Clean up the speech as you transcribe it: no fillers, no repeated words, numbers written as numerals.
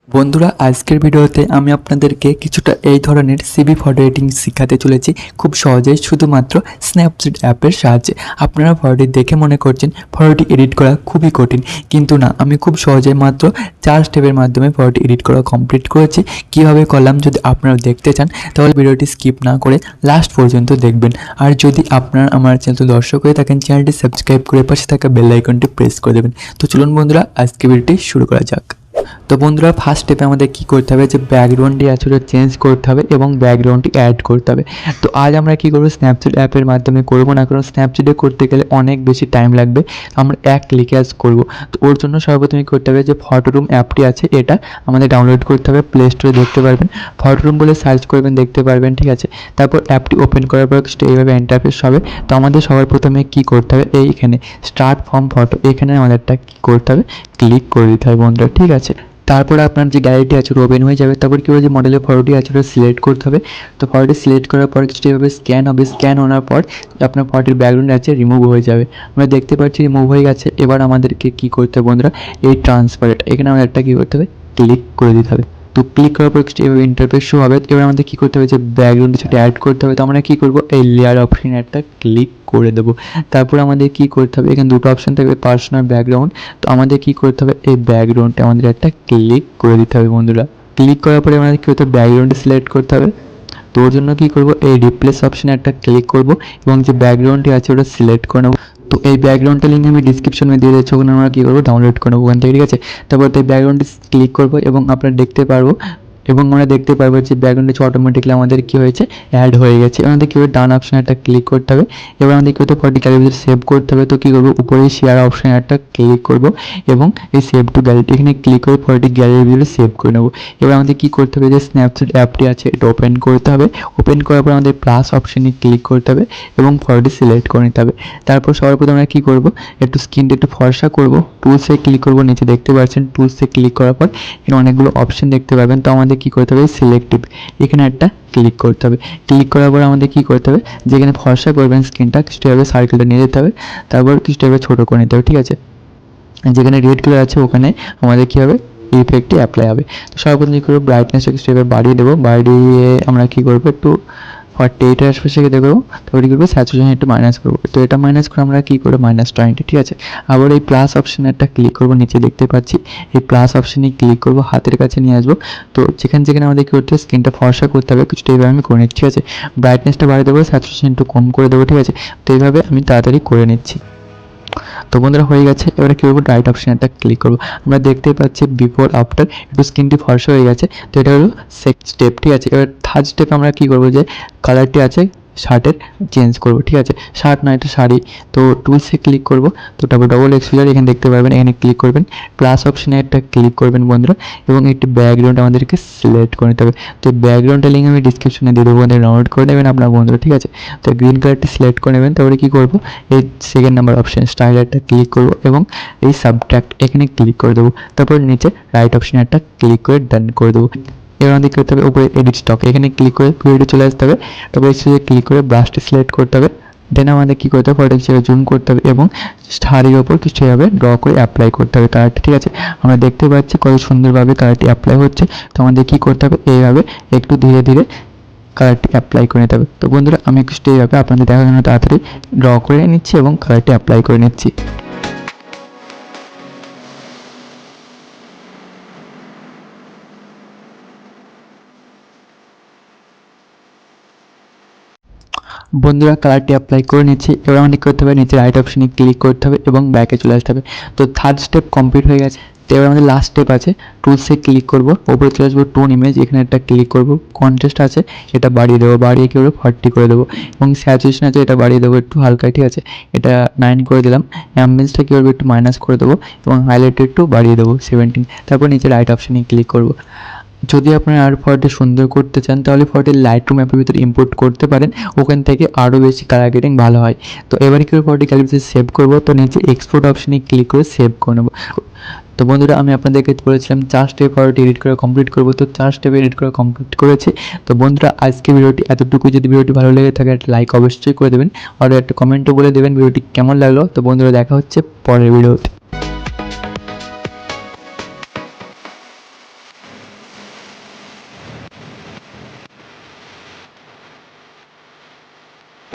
বন্ধুরা আজকের ভিডিওতে আমি আপনাদেরকে কিছুটা এই ধরনের সিভি ফটো এডিটিং শেখাতে চলেছি খুব সহজেই শুধুমাত্র স্ন্যাপচিট অ্যাপের সাহায্যে। আপনারা ফটোটি দেখে মনে করছেন ফটোটি এডিট করা খুবই কঠিন, কিন্তু না, আমি খুব সহজেই মাত্র 4 স্টেপের মাধ্যমে ফটোটি এডিট করা কমপ্লিট করেছি। কীভাবে করলাম যদি আপনারা দেখতে চান তাহলে ভিডিওটি স্কিপ না করে লাস্ট পর্যন্ত দেখবেন। আর যদি আপনারা আমার চ্যানেল দর্শক হয়ে থাকেন চ্যানেলটি সাবস্ক্রাইব করে পাশে থাকা বেল আইকনটি প্রেস করে দেবেন। তো চলুন বন্ধুরা আজকে ভিডিওটি শুরু করা যাক। তো বন্ধুরা ফার্স্ট স্টেপে আমাদের কী করতে হবে, যে ব্যাকগ্রাউন্ডটি আছে ওটা চেঞ্জ করতে হবে এবং ব্যাকগ্রাউন্ডটি অ্যাড করতে হবে। তো আজ আমরা কী করবো, স্ন্যাপচিট অ্যাপের মাধ্যমে করবো না, কারণ স্ন্যাপচিটে করতে গেলে অনেক বেশি টাইম লাগবে, আমরা এক ক্লিকে আজ করবো। তো ওর জন্য সর্বপ্রথমে করতে হবে যে ফটোরুম অ্যাপটি আছে এটা আমাদের ডাউনলোড করতে হবে, প্লে স্টোরে দেখতে পারবেন, ফটোরুম বলে সার্চ করবেন দেখতে পারবেন, ঠিক আছে। তারপর অ্যাপটি ওপেন করার পর এইভাবে ইন্টারফেস হবে। তো আমাদের সবার প্রথমে কী করতে হবে, এইখানে স্টার্ট ফ্রম ফটো এখানে আমাদেরটা কী করতে হবে, ক্লিক করে দিতে হবে বন্ধুরা, ঠিক আছে। তারপর আপনার যে গ্যালারিটি আছে ওপেন হয়ে যাবে। তারপর কী হবে, যে মডেলের ফটোটি আছে ওটা সিলেক্ট করতে হবে। তো ফটোটি সিলেক্ট করার পর কিছুটা এভাবে স্ক্যান হবে, স্ক্যান হওয়ার পর আপনার ফটোর ব্যাকগ্রাউন্ড আছে রিমুভ হয়ে যাবে। আমরা দেখতে পাচ্ছি রিমুভ হয়ে গেছে। এবার আমাদেরকে কী করতে হবে বন্ধুরা, এই ট্রান্সপারেন্ট এখানে আমাদের একটা কী করতে হবে, ক্লিক করে দিতে হবে। তো ক্লিক করার পর এভাবে ইন্টারফেস শো হবে। এবার আমাদের কী করতে হবে, যে ব্যাকগ্রাউন্ড সেটা অ্যাড করতে হবে। তো আমরা কী করবো, এই লেয়ার অপশানে একটা ক্লিক করে দেবো। তারপর আমাদের কী করতে হবে, এখানে দুটো অপশান থাকবে, পার্সোনাল ব্যাকগ্রাউন্ড। তো আমাদের কী করতে হবে, এই ব্যাকগ্রাউন্ডটা আমাদের একটা ক্লিক করে দিতে হবে বন্ধুরা। ক্লিক করার পরে আমাদের কী করতে হবে, ব্যাকগ্রাউন্ডে সিলেক্ট করতে হবে। তো ওর জন্য কী করবো, এই রিপ্লেস অপশানে একটা ক্লিক করব এবং যে ব্যাকগ্রাউন্ডটি আছে ওটা সিলেক্ট করে নেবো। তো এই ব্যাকগ্রাউন্ডটা লিঙ্ক আমি ডিসক্রিপশনে দিয়ে দিচ্ছি, ওখানে আমরা কী করবো, ডাউনলোড করে নেবো ওখান থেকে, ঠিক আছে। তারপর এই ব্যাকগ্রাউন্ডটি ক্লিক করবো এবং আপনারা দেখতে পারবো এবং আমরা দেখতে পারবো যে ব্যাকগ্রাউন্ডে অটোমেটিকলি আমাদের কী হয়েছে, অ্যাড হয়ে গেছে। এবার আমাদের কী হবে, ডান অপশানে একটা ক্লিক করতে হবে। এবার আমাদের কী হতে ফটোটি গ্যালারিতে সেভ করতে হবে। তো কী করবো, উপরে শেয়ার অপশানে একটা ক্লিক করবো এবং এই সেভ টু গ্যালারি এখানে ক্লিক করে ফটোটি গ্যালারির ভিতরে সেভ করে নেবো। এবার আমাদের কী করতে হবে, যে স্ন্যাপচিট অ্যাপটি আছে এটা ওপেন করতে হবে। ওপেন করার পর আমাদের প্লাস অপশানে ক্লিক করতে হবে এবং ফটোটি সিলেক্ট করে নিতে হবে। তারপর সবার প্রথমে আমরা কী করবো, একটু স্ক্রিনটা একটু ফর্সা করবো, টুলসে ক্লিক করবো, নিচে দেখতে পাচ্ছেন টুলসে ক্লিক করার পর এখানে অনেকগুলো অপশান দেখতে পাবেন। তো আমাদের কী করতে হবে, সিলেক্টিভ এখানে একটা ক্লিক করতে হবে। ক্লিক করার পর আমাদের কী করতে হবে, যেখানে ফর্সা করবেন স্ক্রিনটা কিছুটাভাবে সার্কেলটা নিয়ে যেতে হবে, তারপর কিছুটাভাবে ছোটো করে নিতে হবে, ঠিক আছে। যেখানে রেড কালার আছে ওখানে আমাদের কী হবে, ইফেক্টটি অ্যাপ্লাই হবে। তো সর্বপ্রথম কী করবো, ব্রাইটনেসটা কিছুটা বাড়িয়ে দেবো, বাড়িয়ে আমরা কী করবো, একটু 48 আশপাশে দেখবো। তারপর কী করবো, স্যাচুরেশন একটু মাইনাস করবো। তো এটা মাইনাস করে আমরা কী করবো, -20, ঠিক আছে। আবার এই প্লাস অপশানে একটা ক্লিক করবো, নিচে দেখতে পাচ্ছি এই প্লাস অপশানে ক্লিক করবো, হাতের কাছে নিয়ে আসবো। তো যেখানে যেখানে আমাদের কী করতে হবে, স্ক্রিনটা ফর্সা করতে হবে, কিছুটা এইভাবে আমি করে নিচ্ছি, ঠিক আছে। ব্রাইটনেসটা বাড়িয়ে দেবো, স্যাচুরেশন একটু কম করে দেবো, ঠিক আছে। তো এইভাবে আমি তাড়াতাড়ি করে নিচ্ছি। তো বন্ধুরা হয়ে গেছে। এবারে কী করবো, রাইট অপশানে একটা ক্লিক করবো। আমরা দেখতেই পাচ্ছি বিফোর আফটার একটু স্ক্রিনটি ফর্সা হয়ে গেছে। তো এটা হলো সেকেন্ড স্টেপ, ঠিক আছে। এবার থার্ড স্টেপে আমরা কী করবো, যে কালারটি আছে শার্টের চেঞ্জ করবো, ঠিক আছে। শার্ট না, এটা শাড়ি। তো টুলসে ক্লিক করবো। তো তারপর ডবল এক্সপোজার এখানে দেখতে পারবেন, এখানে ক্লিক করবেন, প্লাস অপশানে একটা ক্লিক করবেন বন্ধুরা এবং একটি ব্যাকগ্রাউন্ড আমাদেরকে সিলেক্ট করে নিতে হবে। তো ব্যাকগ্রাউন্ডের লিঙ্ক আমি ডিসক্রিপশনে দিয়ে দেবো, ডাউনলোড করে নেবেন আপনার বন্ধুরা, ঠিক আছে। তো গ্রিন কালারটি সিলেক্ট করে নেবেন। তারপরে কী করবো, এই সেকেন্ড নাম্বার অপশান স্টাইল একটা ক্লিক করবো এবং এই সাবট্রাক্ট এখানে ক্লিক করে দেবো। তারপর নিচে রাইট অপশানে একটা ক্লিক করে ডান করে দেবো। এবার আমাদের কী করতে হবে, উপরে এডিট স্টক এখানে ক্লিক করে ভিডিও চলে আসতে হবে। তারপর এসে ক্লিক করে ব্রাশটি সিলেক্ট করতে হবে। দেন আমাদের কী করতে হবে, ফটো হিসেবে জুম করতে হবে এবং শাড়ির ওপর কিছু এভাবে ড্র করে অ্যাপ্লাই করতে হবে কালারটি, ঠিক আছে। আমরা দেখতে পাচ্ছি কত সুন্দরভাবে কালারটি অ্যাপ্লাই হচ্ছে। তো আমাদের কী করতে হবে, এইভাবে একটু ধীরে ধীরে কালারটি অ্যাপ্লাই করে নিতে হবে। তো বন্ধুরা আমি একটু এইভাবে আপনাদের দেখার জন্য তাড়াতাড়ি ড্র করে নিচ্ছি এবং কালারটি অ্যাপ্লাই করে নিচ্ছি। বন্ধুরা কালারটি অ্যাপ্লাই করে নিচ্ছি। এবার আমাদের করতে হবে, নিচে রাইট অপশানে ক্লিক করতে হবে এবং ব্যাকে চলে আসতে হবে। তো থার্ড স্টেপ কমপ্লিট হয়ে গেছে। তো এবার আমাদের লাস্ট স্টেপ আছে, টুলসে ক্লিক করবো, ওপরে চলে আসবো, টোন ইমেজ এখানে একটা ক্লিক করবো, কন্ট্রাস্ট আছে এটা বাড়িয়ে দেবো, বাড়িয়ে কী করবো 40 করে দেবো এবং স্যাচুরেশন আছে এটা বাড়িয়ে দেবো একটু হালকা, ঠিক আছে। এটা 9 করে দিলাম। অ্যাম্বিয়েন্সটা কী করবো, একটু মাইনাস করে দেবো এবং হাইলাইট একটু বাড়িয়ে দেবো 17। তারপর নিচে রাইট অপশানে ক্লিক করবো। যদি আপনারা আর ফটোটি সুন্দর করতে চান তাহলে ফটোটি লাইটরুম অ্যাপের ভিতরে ইম্পোর্ট করতে পারেন, ওখান থেকে আরও বেশি কালার গ্রেডিং ভালো হয়। তো এবারে কী ফটোটি গ্যালারিতে সেভ করবো। তো নিচে এক্সপোর্ট অপশানে ক্লিক করে সেভ করে নেবো। তো বন্ধুরা আমি আপনাদেরকে বলেছিলাম 4 স্টেপ ফটোটি এডিট করে কমপ্লিট করবো। তো 4 স্টেপ এডিট করে কমপ্লিট করেছি। তো বন্ধুরা আজকে ভিডিওটি এতটুকু। যদি ভিডিওটি ভালো লেগে থাকে একটা লাইক অবশ্যই করে দেবেন আর একটা কমেন্টও বলে দেবেন ভিডিওটি কেমন লাগলো। তো বন্ধুরা দেখা হচ্ছে পরের ভিডিওতে।